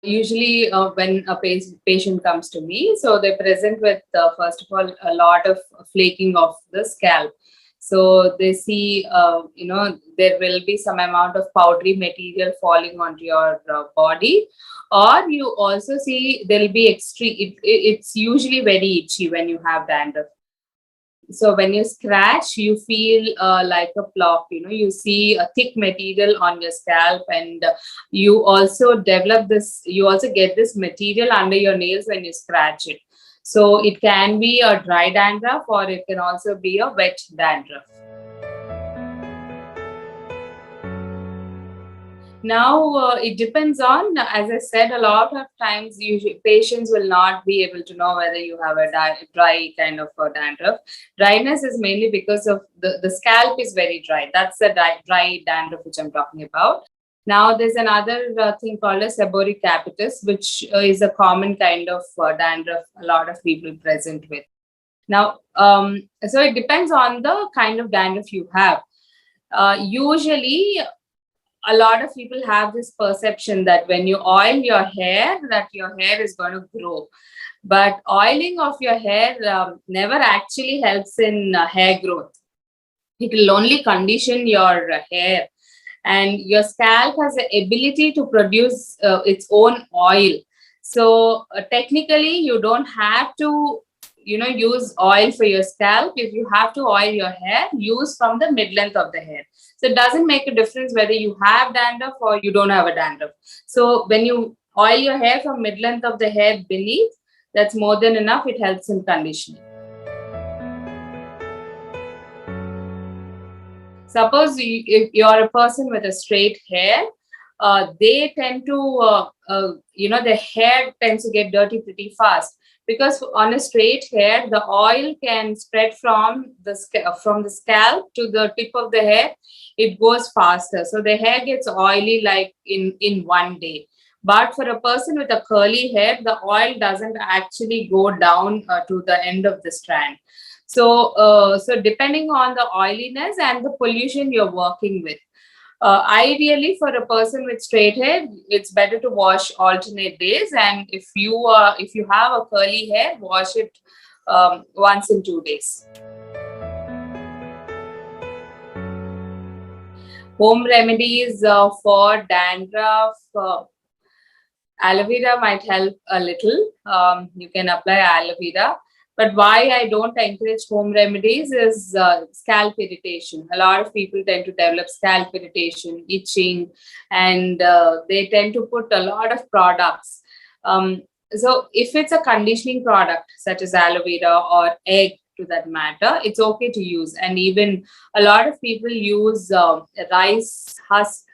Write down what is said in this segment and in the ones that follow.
Usually, when a patient comes to me, so they present with, first of all, a lot of flaking of the scalp. So they see, there will be some amount of powdery material falling onto your body, or you also see there will be extreme. It's usually very itchy when you have dandruff. So when you scratch, you feel like a plop. You see a thick material on your scalp, and you also develop this. You also get this material under your nails when you scratch it. So it can be a dry dandruff, or it can also be a wet dandruff. Now, it depends on, as I said, a lot of times usually patients will not be able to know whether you have a dry kind of dandruff. Dryness is mainly because of the scalp is very dry. That's the dry dandruff which I'm talking about. Now, there's another thing called a seborrheic capitis, which is a common kind of dandruff a lot of people present with. Now, so it depends on the kind of dandruff you have. Usually, a lot of people have this perception that when you oil your hair, that your hair is going to grow. But oiling of your hair never actually helps in hair growth. It will only condition your hair. And your scalp has the ability to produce its own oil. So technically, you don't have to use oil for your scalp. If you have to oil your hair, use from the mid length of the hair. So it doesn't make a difference whether you have dandruff or you don't have a dandruff. So when you oil your hair from mid length of the hair beneath, that's more than enough. It helps in conditioning. Suppose if you're a person with a straight hair, they tend to, their hair tends to get dirty pretty fast, because on a straight hair, the oil can spread from the scalp to the tip of the hair. It goes faster, so the hair gets oily like in one day. But for a person with a curly hair, the oil doesn't actually go down to the end of the strand. So depending on the oiliness and the pollution you're working with. Ideally, for a person with straight hair, it's better to wash alternate days. And if you have a curly hair, wash it once in 2 days. Home remedies for dandruff. Aloe vera might help a little. You can apply aloe vera. But why I don't encourage home remedies is scalp irritation. A lot of people tend to develop scalp irritation, itching, and they tend to put a lot of products. So if it's a conditioning product such as aloe vera or egg, to that matter, it's okay to use. And even a lot of people use rice husk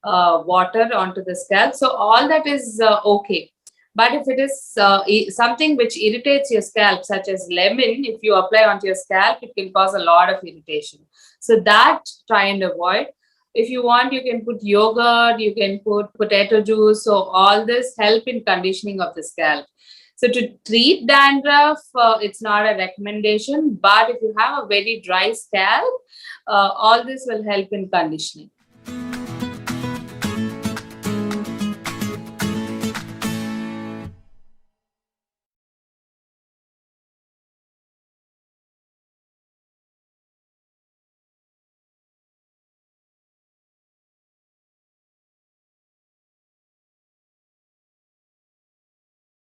water onto the scalp. So all that is okay. But if it is something which irritates your scalp, such as lemon, if you apply onto your scalp, it can cause a lot of irritation. So that try and avoid. If you want, you can put yogurt, you can put potato juice. So all this help in conditioning of the scalp. So to treat dandruff, it's not a recommendation. But if you have a very dry scalp, all this will help in conditioning.